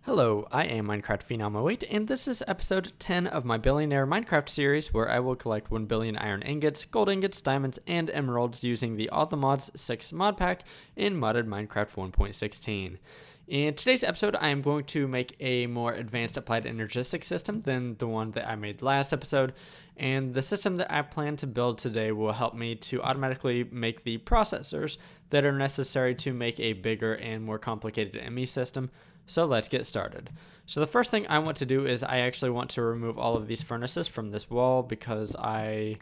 Hello, I am Minecraft Phenom 08, and this is episode 10 of my Billionaire Minecraft series, where I will collect 1 billion iron ingots, gold ingots, diamonds, and emeralds using the All the Mods 6 mod pack in modded Minecraft 1.16. In today's episode, I am going to make a more advanced Applied Energistics system than the one that I made last episode, and the system that I plan to build today will help me to automatically make the processors that are necessary to make a bigger and more complicated ME system. So let's get started. So the first thing I want to do is I actually want to remove all of these furnaces from this wall because I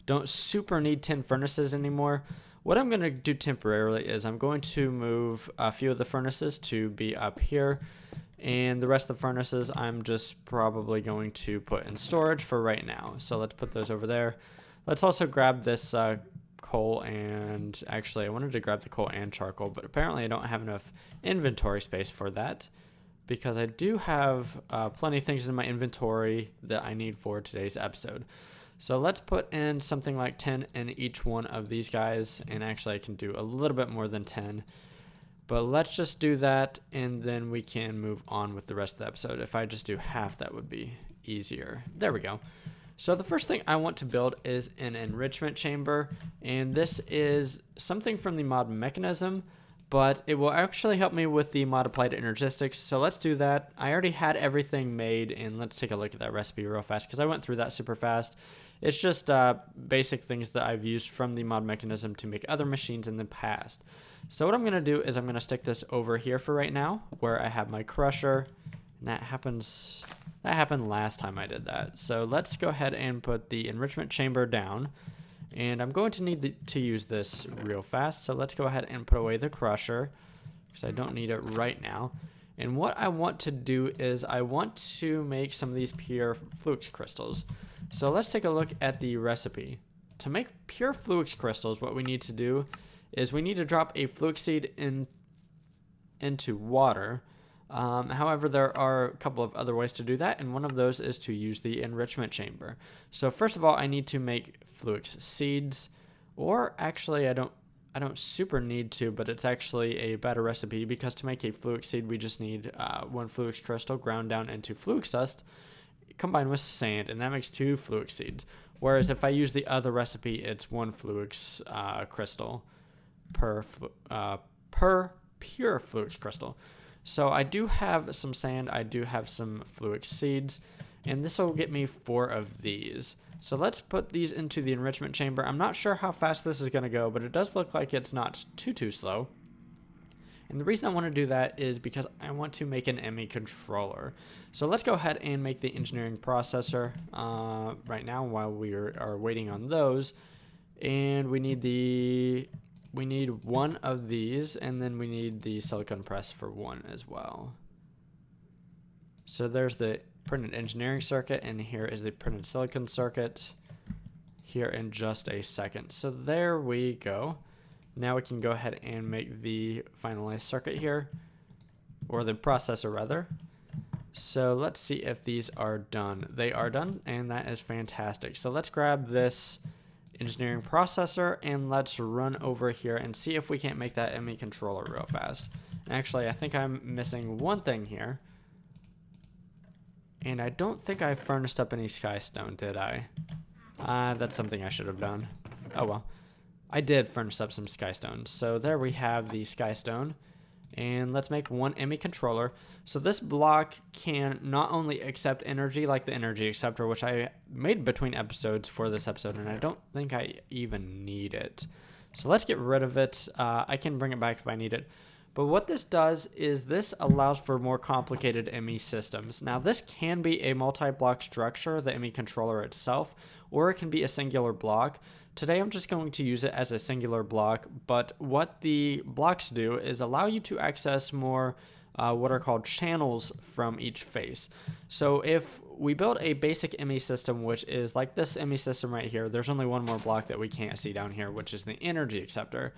don't super need 10 furnaces anymore. What I'm going to do temporarily is I'm going to move a few of the furnaces to be up here, and the rest of the furnaces I'm just probably going to put in storage for right now. So let's put those over there. Let's also grab this coal, and actually I wanted to grab the coal and charcoal, but apparently I don't have enough inventory space for that because I do have plenty of things in my inventory that I need for today's episode. So let's put in something like 10 in each one of these guys, and actually I can do a little bit more than 10, but let's just do that and then we can move on with the rest of the episode. If I just do half, that would be easier. There we go. So the first thing I want to build is an enrichment chamber, and this is something from the mod mechanism, but it will actually help me with the mod Applied Energistics. So let's do that. I already had everything made, and let's take a look at that recipe real fast because I went through that super fast. It's just basic things that I've used from the mod mechanism to make other machines in the past. So what I'm going to do is I'm going to stick this over here for right now where I have my crusher, and that happened last time I did that. So let's go ahead and put the enrichment chamber down, and I'm going to need to use this real fast. So let's go ahead and put away the crusher because I don't need it right now. And what I want to do is I want to make some of these pure flux crystals. So let's take a look at the recipe. To make pure flux crystals, what we need to do is we need to drop a flux seed into water. However, there are a couple of other ways to do that, and one of those is to use the enrichment chamber. So first of all, I need to make flux seeds, or actually I don't super need to, but it's actually a better recipe because to make a flux seed, we just need 1 flux crystal ground down into flux dust combined with sand, and that makes 2 flux seeds. Whereas if I use the other recipe, it's 1 flux crystal per pure flux crystal. So I do have some sand, I do have some flux seeds, and this will get me 4 of these. So let's put these into the enrichment chamber. I'm not sure how fast this is going to go, but it does look like it's not too slow. And the reason I want to do that is because I want to make an ME controller. So let's go ahead and make the engineering processor right now while we are waiting on those. And we need 1 of these, and then we need the silicon press for 1 as well. So there's the printed engineering circuit, and here is the printed silicon circuit here in just a second. So there we go. Now we can go ahead and make the finalized circuit here, or the processor rather. So let's see if these are done. They are done, and that is fantastic. So let's grab this engineering processor and let's run over here and see if we can't make that ME controller real fast. And actually, I think I'm missing one thing here, and I don't think I furnace up any skystone, did I? That's something I should have done. Oh well, I did furnace up some skystone. So there we have the skystone, and let's make 1 ME controller. So this block can not only accept energy like the energy acceptor, which I made between episodes for this episode, and I don't think I even need it. So let's get rid of it. I can bring it back if I need it. But what this does is this allows for more complicated ME systems. Now this can be a multi-block structure, the ME controller itself, or it can be a singular block. Today I'm just going to use it as a singular block, but what the blocks do is allow you to access more what are called channels from each face. So if we build a basic ME system, which is like this ME system right here, there's only one more block that we can't see down here, which is the energy acceptor.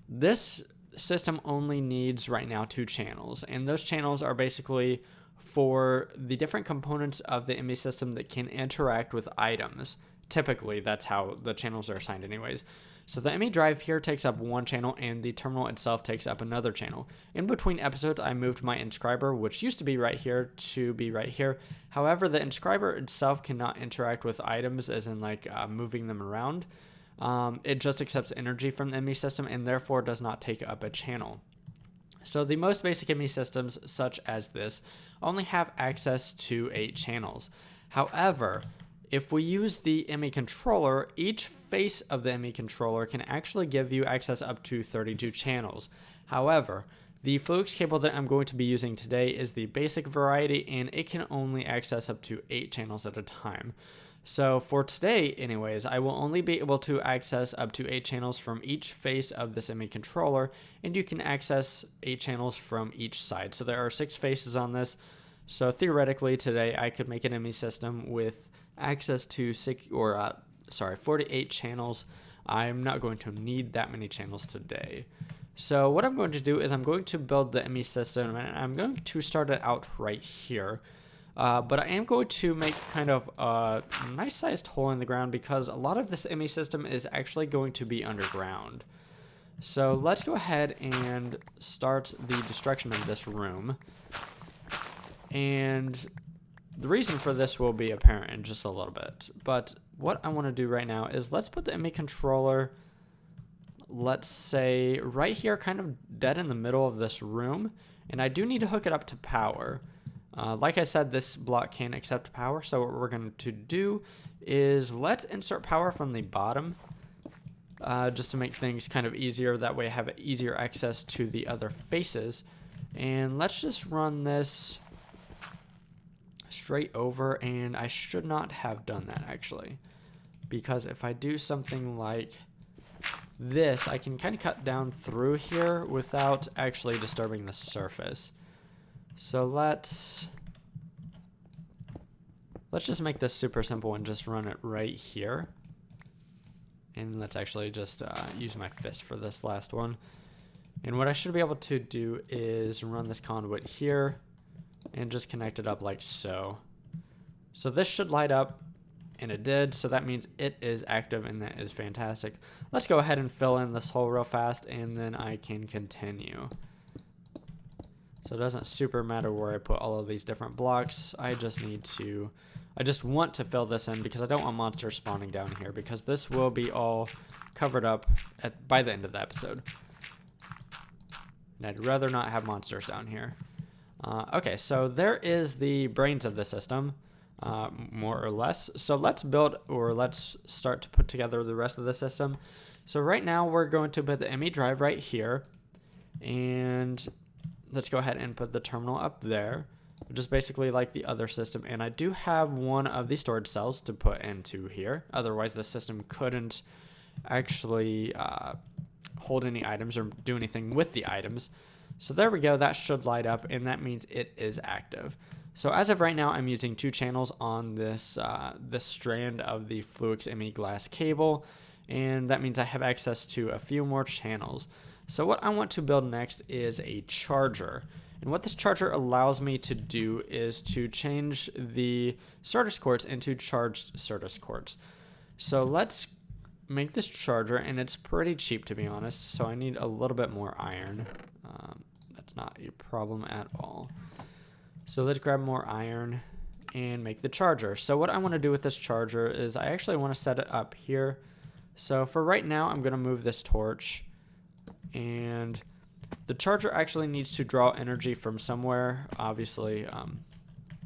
This system only needs right now 2 channels, and those channels are basically for the different components of the ME system that can interact with items. Typically, that's how the channels are assigned anyways. So the ME drive here takes up one channel and the terminal itself takes up another channel. In between episodes, I moved my inscriber, which used to be right here, to be right here. However, the inscriber itself cannot interact with items, as in like moving them around. It just accepts energy from the ME system and therefore does not take up a channel. So the most basic ME systems, such as this, only have access to 8 channels. However, if we use the ME controller, each face of the ME controller can actually give you access up to 32 channels. However, the Fluix cable that I'm going to be using today is the basic variety, and it can only access up to 8 channels at a time. So for today, anyways, I will only be able to access up to 8 channels from each face of this ME controller, and you can access 8 channels from each side. So there are 6 faces on this. So theoretically, today I could make an ME system with access to 48 channels. I'm not going to need that many channels today. So what I'm going to do is I'm going to build the ME system, and I'm going to start it out right here. But I am going to make kind of a nice sized hole in the ground because a lot of this ME system is actually going to be underground. So let's go ahead and start the destruction of this room. And the reason for this will be apparent in just a little bit. But what I want to do right now is let's put the ME controller, let's say right here, kind of dead in the middle of this room. And I do need to hook it up to power. Like I said, this block can accept power. So what we're going to do is let's insert power from the bottom. Just to make things kind of easier. That way I have easier access to the other faces. And let's just run this straight over, and I should not have done that actually, because if I do something like this, I can kind of cut down through here without actually disturbing the surface. So let's just make this super simple and just run it right here. And let's actually just use my fist for this last one. And what I should be able to do is run this conduit here and just connect it up like so. So this should light up, and it did, so that means it is active, and that is fantastic. Let's go ahead and fill in this hole real fast, and then I can continue. So it doesn't super matter where I put all of these different blocks. I just want to fill this in because I don't want monsters spawning down here, because this will be all covered up by the end of the episode. And I'd rather not have monsters down here. Okay, so there is the brains of the system, more or less. So let's start to put together the rest of the system. So right now we're going to put the ME drive right here, and let's go ahead and put the terminal up there, just basically like the other system. And I do have one of these storage cells to put into here. Otherwise the system couldn't actually hold any items or do anything with the items. So there we go, that should light up, and that means it is active. So as of right now, I'm using 2 channels on this this strand of the Fluix ME glass cable, and that means I have access to a few more channels. So what I want to build next is a charger. And what this charger allows me to do is to change the Certus quartz into charged Certus quartz. So let's make this charger, and it's pretty cheap to be honest, so I need a little bit more iron. That's not a problem at all. So let's grab more iron and make the charger. So what I want to do with this charger is I actually want to set it up here. So for right now, I'm going to move this torch, and the charger actually needs to draw energy from somewhere. Obviously,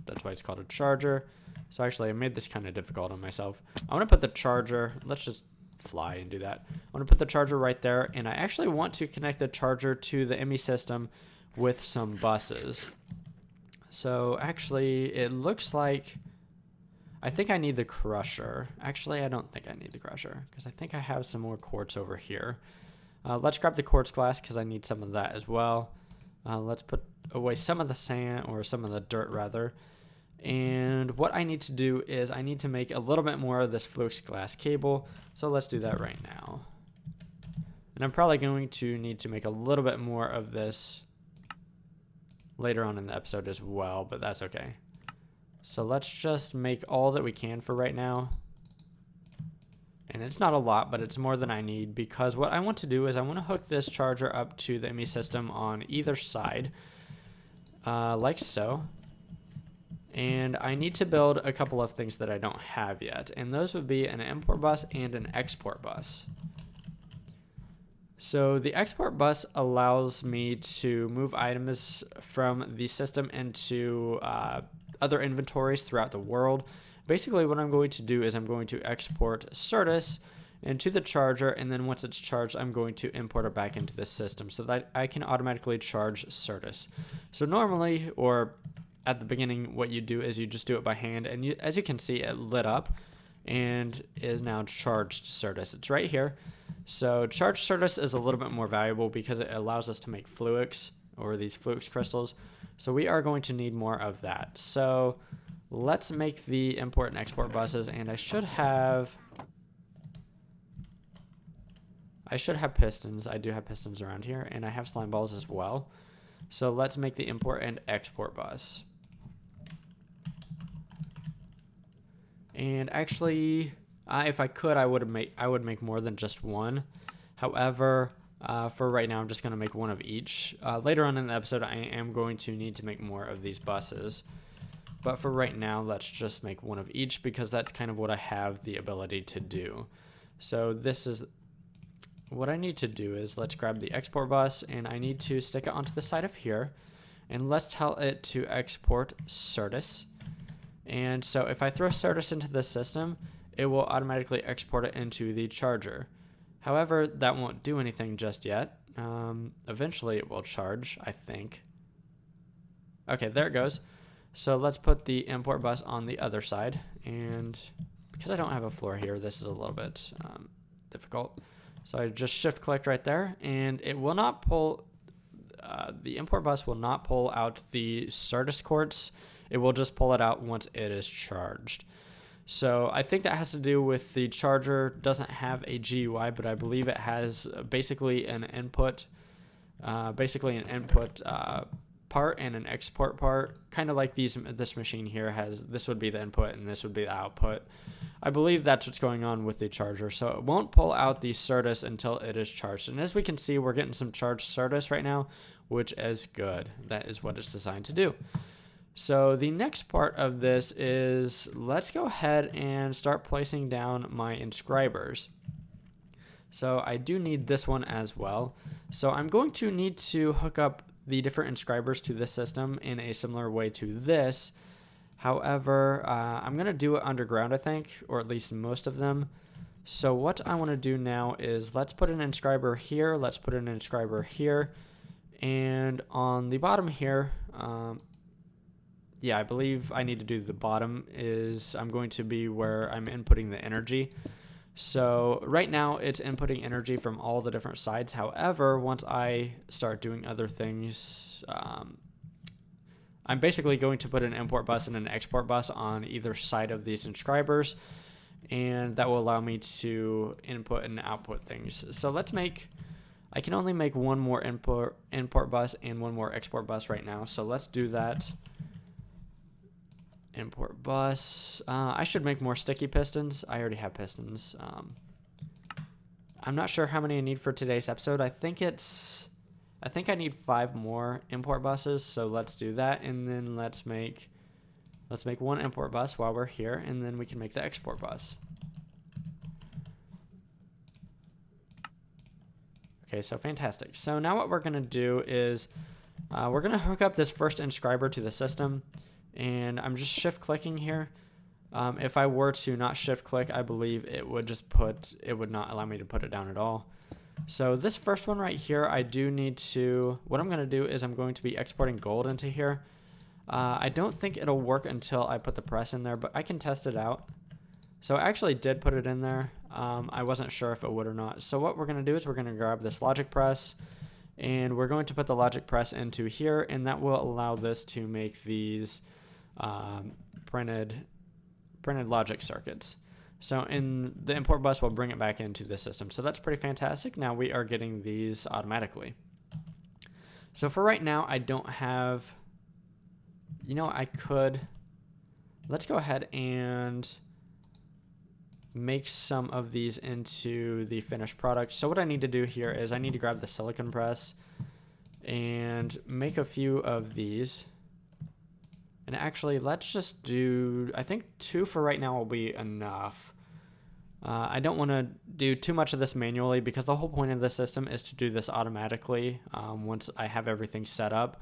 that's why it's called a charger. So actually, I made this kind of difficult on myself. I want to put the charger, let's just fly and do that. I want to put the charger right there, and I actually want to connect the charger to the ME system with some buses. So actually, it looks like I think I need the crusher. Actually, I don't think I need the crusher because I think I have some more quartz over here. Let's grab the quartz glass because I need some of that as well. Let's put away some of the sand, or some of the dirt rather. And what I need to do is I need to make a little bit more of this Fluix glass cable. So let's do that right now. And I'm probably going to need to make a little bit more of this later on in the episode as well, but that's okay. So let's just make all that we can for right now. And it's not a lot, but it's more than I need, because what I want to do is I want to hook this charger up to the ME system on either side, like so. And I need to build a couple of things that I don't have yet, and those would be an import bus and an export bus. So the export bus allows me to move items from the system into other inventories throughout the world. Basically what I'm going to do is I'm going to export Certus into the charger, and then once it's charged, I'm going to import it back into the system so that I can automatically charge Certus. So normally, or at the beginning, what you do is you just do it by hand, and as you can see, it lit up and is now charged Certus. It's right here. So charged Certus is a little bit more valuable because it allows us to make fluix, or these fluix crystals. So we are going to need more of that. So let's make the import and export buses, and I should have pistons. I do have pistons around here, and I have slime balls as well. So let's make the import and export bus. And actually, if I could, I would make more than just one. However, for right now, I'm just going to make one of each. Later on in the episode, I am going to need to make more of these buses. But for right now, let's just make one of each, because that's kind of what I have the ability to do. So this is what I need to do is let's grab the export bus, and I need to stick it onto the side of here, and let's tell it to export Certus. And so if I throw Certus into the system, it will automatically export it into the charger. However, that won't do anything just yet. Eventually it will charge, I think. Okay, there it goes. So let's put the import bus on the other side, and because I don't have a floor here, this is a little bit difficult. So I just shift clicked right there, and it will not pull, the import bus will not pull out the Certus quartz. It will just pull it out once it is charged. So I think that has to do with the charger doesn't have a GUI, but I believe it has basically an input, part and an export part, kind of like this machine here has. This would be the input and this would be the output. I believe that's what's going on with the charger. So it won't pull out the Certus until it is charged. And as we can see, we're getting some charged Certus right now, which is good. That is what it's designed to do. So the next part of this is let's go ahead and start placing down my inscribers. So I do need this one as well. So I'm going to need to hook up the different inscribers to this system in a similar way to this. However, I'm going to do it underground, I think, or at least most of them. So what I want to do now is let's put an inscriber here. Let's put an inscriber here. And on the bottom here, yeah, I believe I need to do the bottom is I'm going to be where I'm inputting the energy. So right now it's inputting energy from all the different sides. However, once I start doing other things, I'm basically going to put an import bus and an export bus on either side of these inscribers, and that will allow me to input and output things. So let's make, I can only make one more import bus and one more export bus right now. So let's do that. Import bus. I should make more sticky pistons. I already have pistons. I'm not sure how many I need for today's episode. I think I need 5 more import buses. So let's do that, and then let's make one import bus while we're here, and then we can make the export bus. Okay, so fantastic. So now what we're gonna do is we're gonna hook up this first inscriber to the system. And I'm just shift clicking here. If I were to not shift click, I believe it would not allow me to put it down at all. So this first one right here, I do need to, what I'm going to do is I'm going to be exporting gold into here. I don't think it'll work until I put the press in there, but I can test it out. So I actually did put it in there. I wasn't sure if it would or not. So what we're going to do is we're going to grab this logic press, and we're going to put the logic press into here, and that will allow this to make these printed logic circuits. So in the import bus, we'll bring it back into the system. So that's pretty fantastic. Now we are getting these automatically. So for right now, I don't have, let's go ahead and make some of these into the finished product. So what I need to do here is I need to grab the silicon press and make a few of these. And actually, let's just do, I think 2 for right now will be enough. I don't want to do too much of this manually because the whole point of this system is to do this automatically once I have everything set up.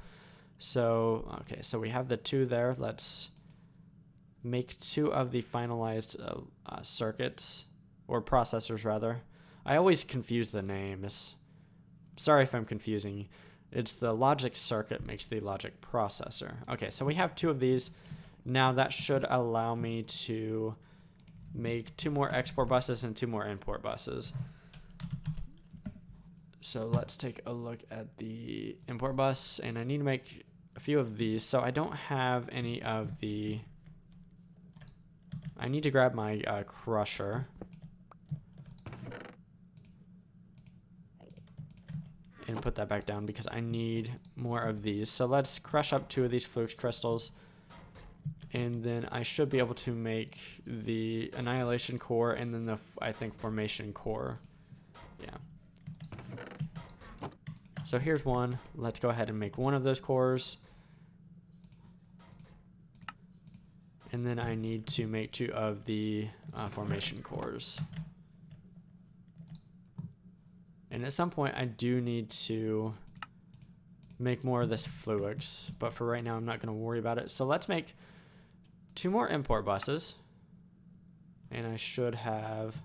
So, okay, so we have the 2 there. Let's make 2 of the finalized circuits, or processors rather. I always confuse the names. Sorry if I'm confusing. It's the logic circuit makes the logic processor. Okay, so we have 2 of these. Now that should allow me to make 2 more export buses and 2 more import buses. So let's take a look at the import bus, and I need to make a few of these. So I don't have any of the, I need to grab my crusher. And put that back down because I need more of these. So let's crush up 2 of these flux crystals, and then I should be able to make the annihilation core and then the I think formation core. Yeah. So here's one. Let's go ahead and make 1 of those cores, and then I need to make 2 of the formation cores. And at some point, I do need to make more of this flux, but for right now, I'm not going to worry about it. So let's make 2 more import buses, and I should have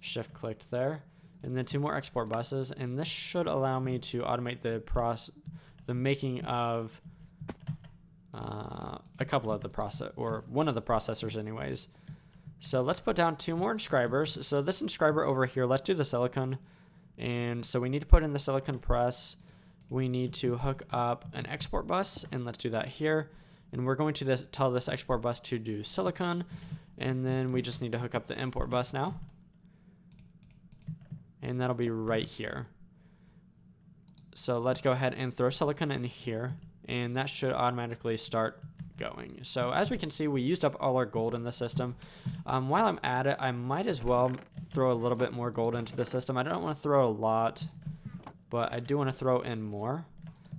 shift clicked there, and then 2 more export buses, and this should allow me to automate the making of a couple of the one of the processors anyways. So let's put down 2 more inscribers. So this inscriber over here, let's do the silicon. And so we need to put in the silicon press. We need to hook up an export bus, and let's do that here. And we're going to tell this export bus to do silicon, and then we just need to hook up the import bus now. And that'll be right here. So let's go ahead and throw silicon in here, and that should automatically start going. So as we can see, we used up all our gold in the system. While I'm at it, I might as well throw a little bit more gold into the system. I don't want to throw a lot, but I do want to throw in more.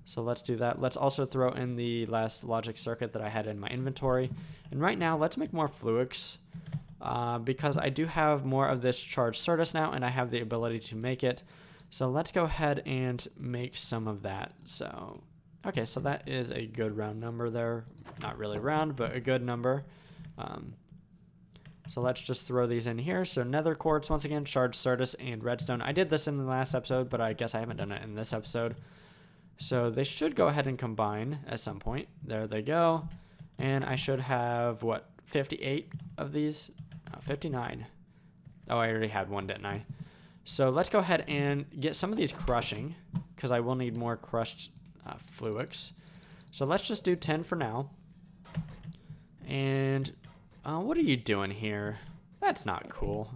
So let's do that. Let's also throw in the last logic circuit that I had in my inventory. And right now, let's make more flux because I do have more of this charged Certus now, and I have the ability to make it. So let's go ahead and make some of that. So okay, so that is a good round number there. Not really round, but a good number. So let's just throw these in here. So nether quartz, once again, charged Certus, and redstone. I did this in the last episode, but I guess I haven't done it in this episode. So they should go ahead and combine at some point. There they go. And I should have, what, 58 of these? 59. Oh, I already had one, didn't I? So let's go ahead and get some of these crushing, because I will need more crushed flux. So let's just do 10 for now. And what are you doing here? That's not cool.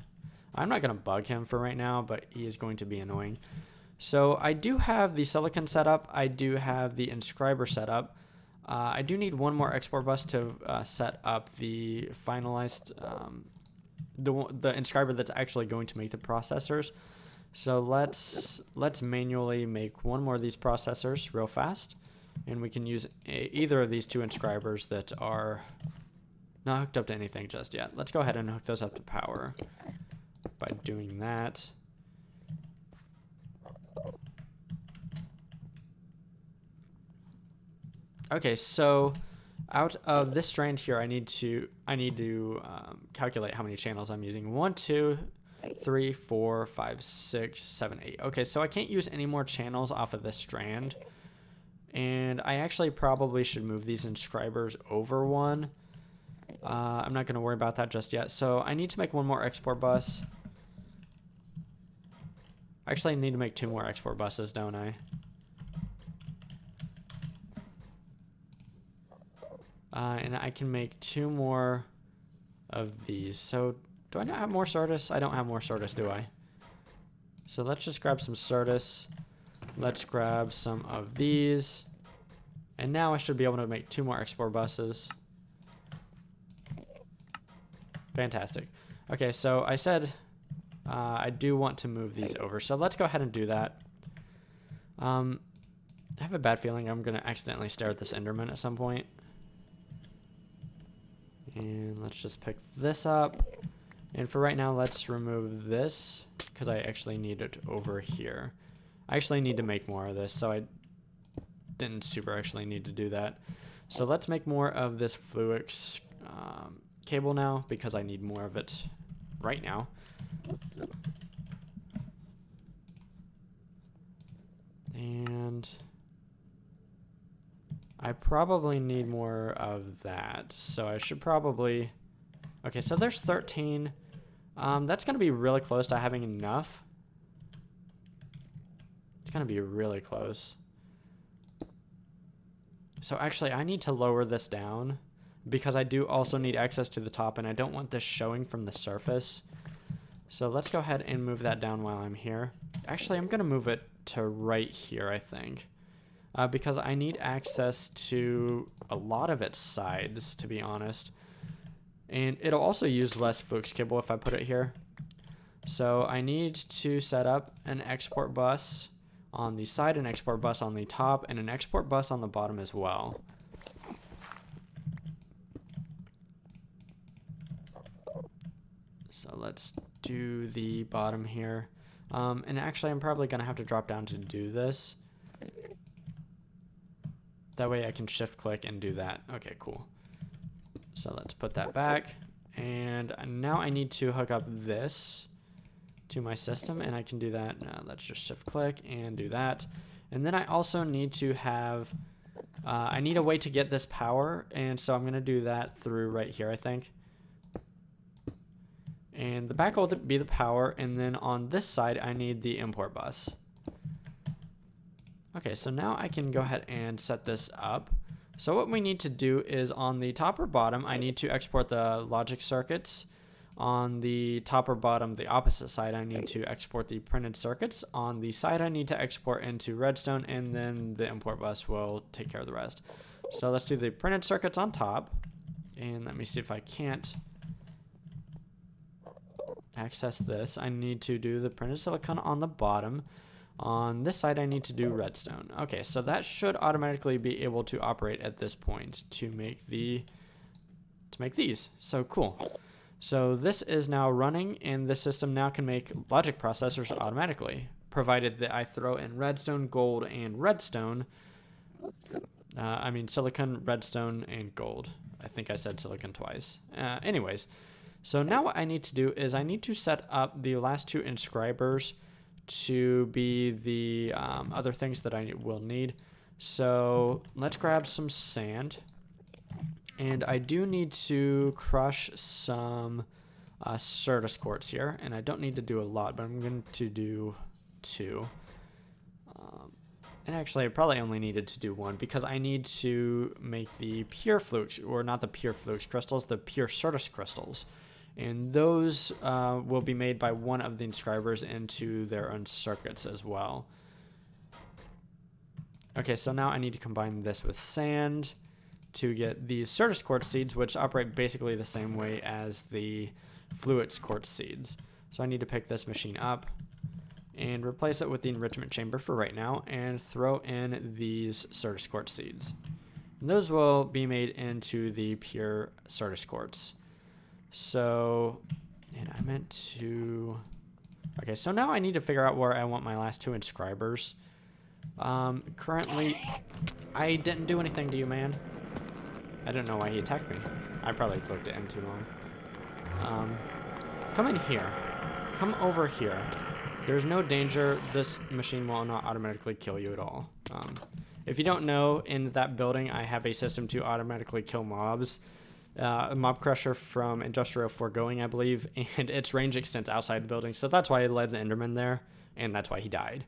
I'm not going to bug him for right now, but he is going to be annoying. So I do have the silicon set up. I do have the inscriber set up. I do need 1 more export bus to set up the finalized, the inscriber that's actually going to make the processors. So let's manually make 1 more of these processors real fast, and we can use either of these 2 inscribers that are not hooked up to anything just yet. Let's go ahead and hook those up to power by doing that. Okay, so out of this strand here, I need to calculate how many channels I'm using. 1, 2, 3, 4, 5, 6, 7, 8. Okay, so I can't use any more channels off of this strand, and I actually probably should move these inscribers over 1. I'm not going to worry about that just yet. So I need to make 1 more export bus. Actually, I need to make 2 more export buses, don't I? And I can make 2 more of these. So do I not have more Certus? I don't have more Certus, do I? So let's just grab some Certus. Let's grab some of these. And now I should be able to make 2 more export buses. Fantastic. Okay, so I said I do want to move these over. So let's go ahead and do that. I have a bad feeling I'm going to accidentally stare at this Enderman at some point. And let's just pick this up. And for right now, let's remove this because I actually need it over here. I actually need to make more of this, so I didn't super actually need to do that. So let's make more of this Fluix cable now because I need more of it right now. And I probably need more of that, so I should probably... Okay, so there's 13. That's going to be really close to having enough. It's going to be really close. So actually, I need to lower this down because I do also need access to the top, and I don't want this showing from the surface. So let's go ahead and move that down while I'm here. Actually, I'm going to move it to right here, I think. Because I need access to a lot of its sides, to be honest. And it'll also use less Fluix cable if I put it here. So I need to set up an export bus on the side, an export bus on the top, and an export bus on the bottom as well. So let's do the bottom here. And actually, I'm probably going to have to drop down to do this. That way I can shift click and do that. Okay, cool. So let's put that back. And now I need to hook up this to my system, and I can do that. Let's just shift click and do that. And then I also need to have, I need a way to get this power. And so I'm going to do that through right here, I think. And the back will be the power. And then on this side, I need the import bus. Okay, so now I can go ahead and set this up. So what we need to do is on the top or bottom, I need to export the logic circuits. On the top or bottom, the opposite side, I need to export the printed circuits. On the side, I need to export into Redstone, and then the import bus will take care of the rest. So let's do the printed circuits on top. And let me see if I can't access this. I need to do the printed silicon on the bottom. On this side, I need to do redstone. Okay, so that should automatically be able to operate at this point to make these. So cool. So this is now running, and the system now can make logic processors automatically, provided that I throw in redstone, gold, and redstone. I mean silicon, redstone, and gold. I think I said silicon twice. Anyways, so now what I need to do is I need to set up the last two inscribers to be the other things that I will need. So let's grab some sand, and I do need to crush some Certus quartz here, and I don't need to do a lot, but I'm going to do 2. And actually I probably only needed to do 1 because I need to make the pure Fluix, or not the pure Fluix crystals, the pure Certus crystals. And those will be made by one of the inscribers into their own circuits as well. Okay, so now I need to combine this with sand to get these Certus quartz seeds, which operate basically the same way as the Fluix quartz seeds. So I need to pick this machine up and replace it with the enrichment chamber for right now, and throw in these Certus quartz seeds. And those will be made into the pure Certus quartz. So, and I meant to... Okay, so now I need to figure out where I want my last 2 inscribers. Currently, I didn't do anything to you, man. I don't know why he attacked me. I probably looked at him too long. Come in here. Come over here. There's no danger. This machine will not automatically kill you at all. If you don't know, in that building, I have a system to automatically kill mobs. A mob crusher from Industrial Foregoing, I believe, and its range extends outside the building, so that's why I led the Enderman there, and that's why he died.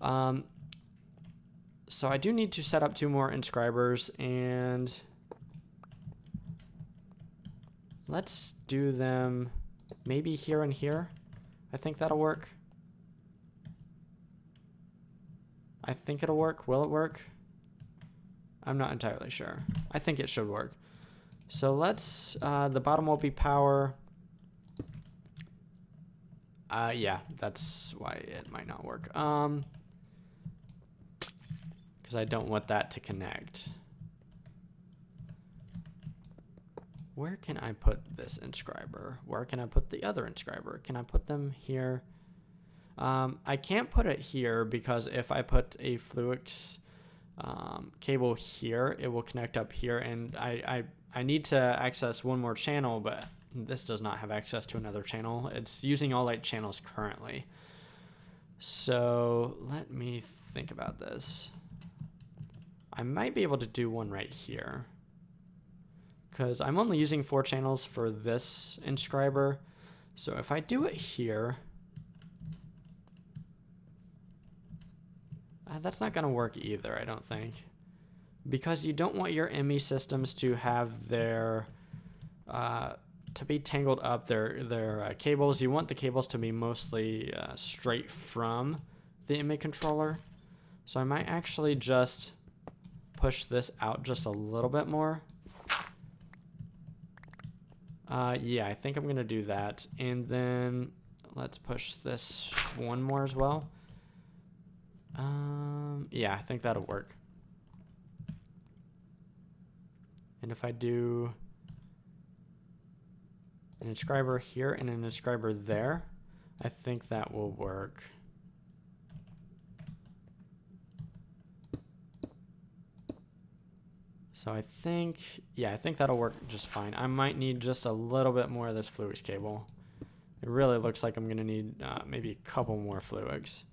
So I do need to set up 2 more inscribers, and let's do them maybe here and here. I think that'll work. I think it'll work. Will it work? I'm not entirely sure. I think it should work. So let's, the bottom will be power, Yeah, that's why it might not work. Because I don't want that to connect. Where can I put this inscriber? Where can I put the other inscriber? Can I put them here? I can't put it here because if I put a Fluix cable here, it will connect up here, and I need to access one more channel, but this does not have access to another channel. It's using all 8 channels currently. So let me think about this. I might be able to do one right here, because I'm only using 4 channels for this inscriber. So if I do it here, that's not going to work either, I don't think, because you don't want your ME systems to have their to be tangled up their cables. You want the cables to be mostly straight from the ME controller. So I might actually just push this out just a little bit more. Yeah, I think I'm going to do that. And then let's push this one more as well. Yeah, I think that'll work. And if I do an inscriber here and an inscriber there, I think that will work. So I think, yeah, I think that'll work just fine. I might need just a little bit more of this Fluix cable. It really looks like I'm going to need maybe a couple more Fluix.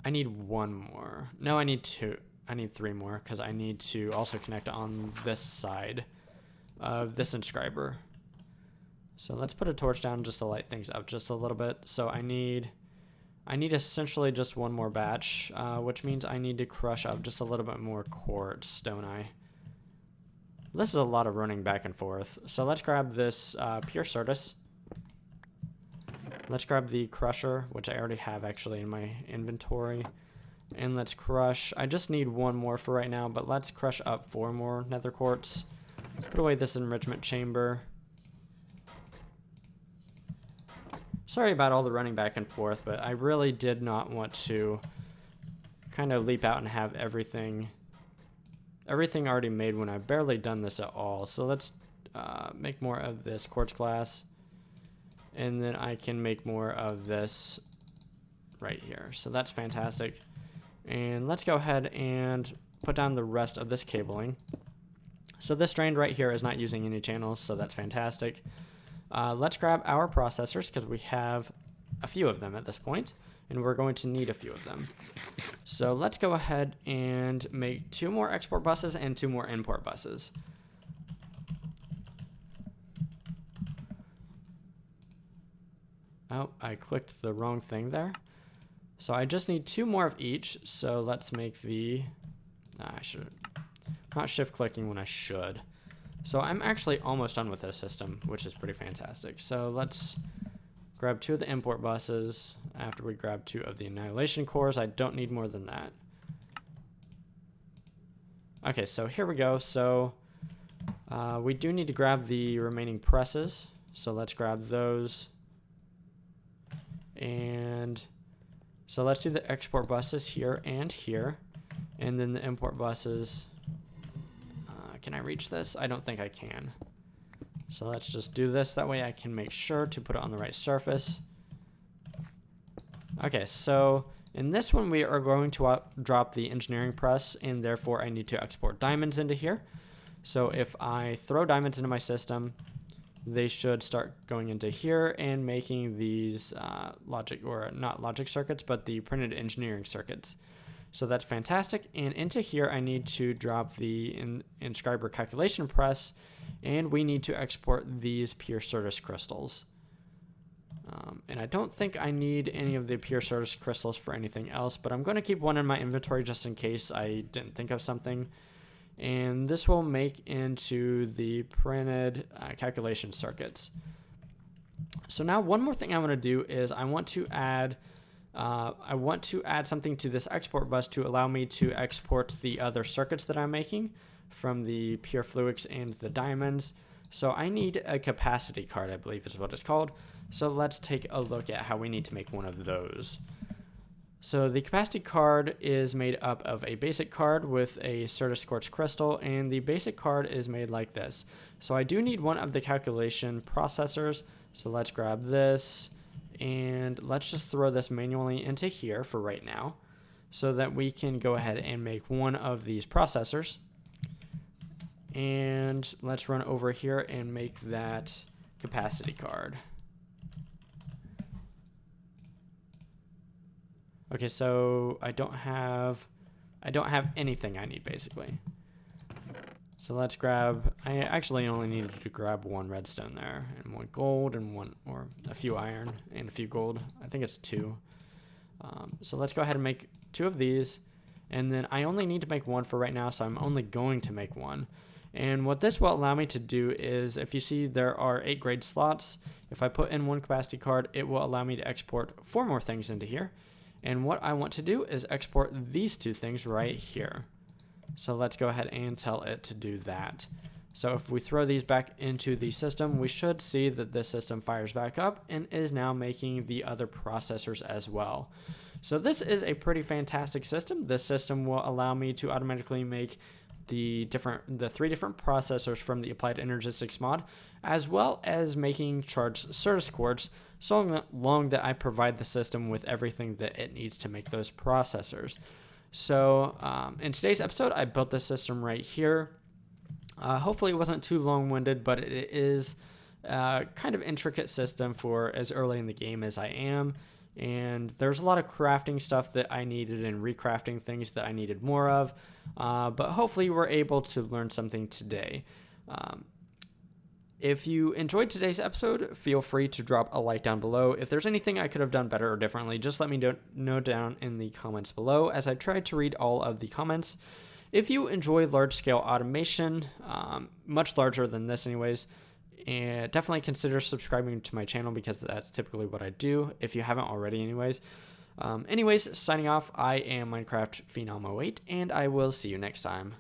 I need one more. No, I need 2. I need 3 more because I need to also connect on this side of this inscriber. So let's put a torch down just to light things up just a little bit. So I need essentially just one more batch, which means I need to crush up just a little bit more quartz, don't I? This is a lot of running back and forth. So let's grab this pure Certus. Let's grab the crusher, which I already have actually in my inventory. And let's crush. I just need one more for right now, but let's crush up 4 more nether quartz. Let's put away this enrichment chamber. Sorry about all the running back and forth, but I really did not want to kind of leap out and have everything already made when I've barely done this at all. So let's make more of this quartz glass. And then I can make more of this right here. So that's fantastic. And let's go ahead and put down the rest of this cabling. So this strand right here is not using any channels, so that's fantastic. Let's grab our processors because we have a few of them at this point, and we're going to need a few of them. So let's go ahead and make 2 more export buses and 2 more import buses. Oh, I clicked the wrong thing there. So I just need 2 more of each. So let's make the, I should, not shift clicking when I should. So I'm actually almost done with this system, which is pretty fantastic. So let's grab 2 of the import buses after we grab 2 of the annihilation cores. I don't need more than that. Okay, so here we go. So we do need to grab the remaining presses. So let's grab those. And so let's do the export buses here and here. And then the import buses. Can I reach this? I don't think I can. So let's just do this. That way I can make sure to put it on the right surface. Okay, so in this one we are going to drop the engineering press, and therefore I need to export diamonds into here. So if I throw diamonds into my system, they should start going into here and making these logic, or not logic circuits, but the printed engineering circuits. So that's fantastic. And into here, I need to drop the inscriber calculation press, and we need to export these pure Certus crystals. And I don't think I need any of the pure Certus crystals for anything else, but I'm going to keep one in my inventory just in case I didn't think of something. And this will make into the printed calculation circuits. So now one more thing I want to do is I want to add something to this export bus to allow me to export the other circuits that I'm making from the pure Fluix and the diamonds. So I need a capacity card, I believe is what it's called. So let's take a look at how we need to make one of those. So the capacity card is made up of a basic card with a Certus Quartz crystal, and the basic card is made like this. So I do need one of the calculation processors. So let's grab this, and let's just throw this manually into here for right now, so that we can go ahead and make one of these processors. And let's run over here and make that capacity card. Okay, so I don't have anything I need basically. So let's grab, I actually only needed to grab one redstone there, and one gold, and one, or a few iron, and a few gold. I think it's 2. So let's go ahead and make 2 of these, and then I only need to make 1 for right now, so I'm only going to make 1. And what this will allow me to do is, if you see there are 8 grade slots, if I put in 1 capacity card, it will allow me to export 4 more things into here. And what I want to do is export these 2 things right here. So let's go ahead and tell it to do that. So if we throw these back into the system, we should see that this system fires back up and is now making the other processors as well. So this is a pretty fantastic system. This system will allow me to automatically make the 3 different processors from the Applied Energistics mod, as well as making charged Certus Quartz, so long that I provide the system with everything that it needs to make those processors. So in today's episode, I built this system right here. Hopefully it wasn't too long-winded, but it is kind of intricate system for as early in the game as I am. And there's a lot of crafting stuff that I needed and recrafting things that I needed more of. But hopefully we're able to learn something today. If you enjoyed today's episode, feel free to drop a like down below. If there's anything I could have done better or differently, just let me know down in the comments below, as I try to read all of the comments. If you enjoy large-scale automation, much larger than this anyways, and definitely consider subscribing to my channel, because that's typically what I do, if you haven't already anyways. Anyways, signing off, I am Minecraft Phenom 08, and I will see you next time.